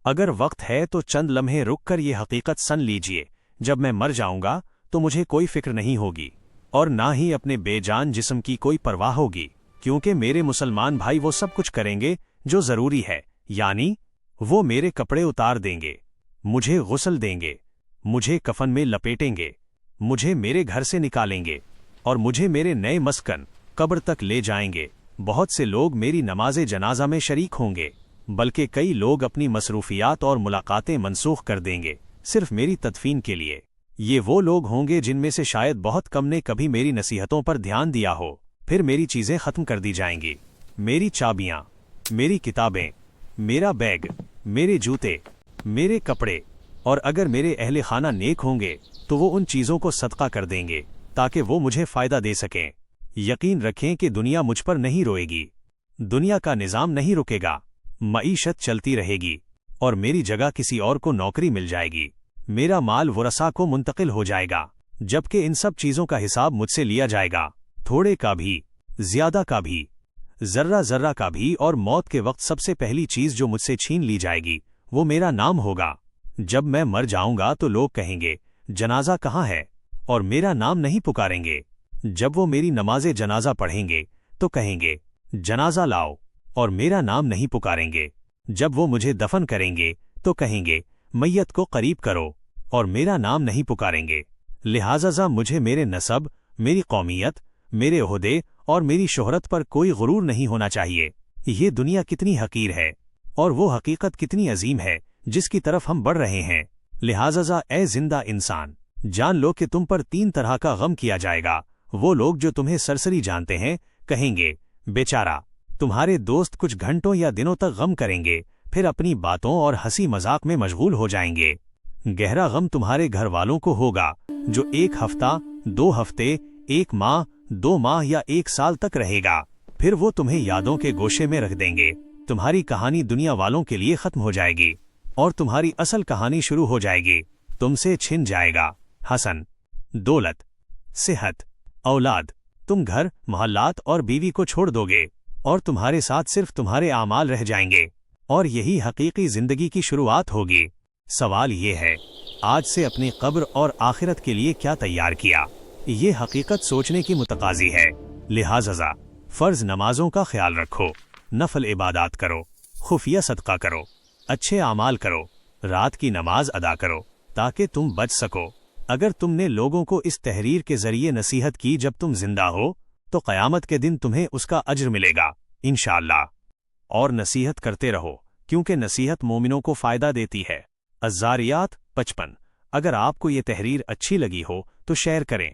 اگر وقت ہے تو چند لمحے رک کر یہ حقیقت سن لیجئے، جب میں مر جاؤں گا تو مجھے کوئی فکر نہیں ہوگی اور نہ ہی اپنے بے جان جسم کی کوئی پرواہ ہوگی، کیونکہ میرے مسلمان بھائی وہ سب کچھ کریں گے جو ضروری ہے، یعنی وہ میرے کپڑے اتار دیں گے، مجھے غسل دیں گے، مجھے کفن میں لپیٹیں گے، مجھے میرے گھر سے نکالیں گے اور مجھے میرے نئے مسکن قبر تک لے جائیں گے۔ بہت سے لوگ میری نماز جنازہ میں شریک ہوں گے، بلکہ کئی لوگ اپنی مصروفیات اور ملاقاتیں منسوخ کر دیں گے صرف میری تدفین کے لیے۔ یہ وہ لوگ ہوں گے جن میں سے شاید بہت کم نے کبھی میری نصیحتوں پر دھیان دیا ہو۔ پھر میری چیزیں ختم کر دی جائیں گی، میری چابیاں، میری کتابیں، میرا بیگ، میرے جوتے، میرے کپڑے، اور اگر میرے اہل خانہ نیک ہوں گے تو وہ ان چیزوں کو صدقہ کر دیں گے تاکہ وہ مجھے فائدہ دے سکیں۔ یقین رکھیں کہ دنیا مجھ پر نہیں روئے گی، دنیا کا نظام نہیں رکے گا، معیشت چلتی رہے گی اور میری جگہ کسی اور کو نوکری مل جائے گی، میرا مال ورثاء کو منتقل ہو جائے گا، جبکہ ان سب چیزوں کا حساب مجھ سے لیا جائے گا، تھوڑے کا بھی، زیادہ کا بھی، ذرہ ذرہ کا بھی، اور موت کے وقت سب سے پہلی چیز جو مجھ سے چھین لی جائے گی وہ میرا نام ہوگا۔ جب میں مر جاؤں گا تو لوگ کہیں گے جنازہ کہاں ہے، اور میرا نام نہیں پکاریں گے۔ جب وہ میری نماز جنازہ پڑھیں گے تو کہیں گے جنازہ لاؤ، اور میرا نام نہیں پکاریں گے۔ جب وہ مجھے دفن کریں گے تو کہیں گے میت کو قریب کرو، اور میرا نام نہیں پکاریں گے۔ لہٰذا مجھے میرے نسب، میری قومیت، میرے عہدے اور میری شہرت پر کوئی غرور نہیں ہونا چاہیے۔ یہ دنیا کتنی حقیر ہے اور وہ حقیقت کتنی عظیم ہے جس کی طرف ہم بڑھ رہے ہیں۔ لہٰذا اے زندہ انسان، جان لو کہ تم پر 3 طرح کا غم کیا جائے گا۔ وہ لوگ جو تمہیں سرسری جانتے ہیں کہیں گے بیچارہ، تمہارے دوست کچھ گھنٹوں یا دنوں تک غم کریں گے، پھر اپنی باتوں اور ہنسی مذاق میں مشغول ہو جائیں گے۔ گہرا غم تمہارے گھر والوں کو ہوگا جو 1 ہفتہ، 2 ہفتے، 1 ماہ، 2 ماہ یا 1 سال تک رہے گا، پھر وہ تمہیں یادوں کے گوشے میں رکھ دیں گے۔ تمہاری کہانی دنیا والوں کے لیے ختم ہو جائے گی اور تمہاری اصل کہانی شروع ہو جائے گی۔ تم سے چھن جائے گا حسن، دولت، صحت، اولاد، تم گھر، محلات اور بیوی کو چھوڑ دو گے اور تمہارے ساتھ صرف تمہارے اعمال رہ جائیں گے، اور یہی حقیقی زندگی کی شروعات ہوگی۔ سوال یہ ہے، آج سے اپنی قبر اور آخرت کے لیے کیا تیار کیا؟ یہ حقیقت سوچنے کی متقاضی ہے۔ لہٰذا فرض نمازوں کا خیال رکھو، نفل عبادات کرو، خفیہ صدقہ کرو، اچھے اعمال کرو، رات کی نماز ادا کرو تاکہ تم بچ سکو۔ اگر تم نے لوگوں کو اس تحریر کے ذریعے نصیحت کی جب تم زندہ ہو تو قیامت کے دن تمہیں اس کا اجر ملے گا انشاءاللہ۔ اور نصیحت کرتے رہو کیونکہ نصیحت مومنوں کو فائدہ دیتی ہے۔ الزاریات 55۔ اگر آپ کو یہ تحریر اچھی لگی ہو تو شیئر کریں۔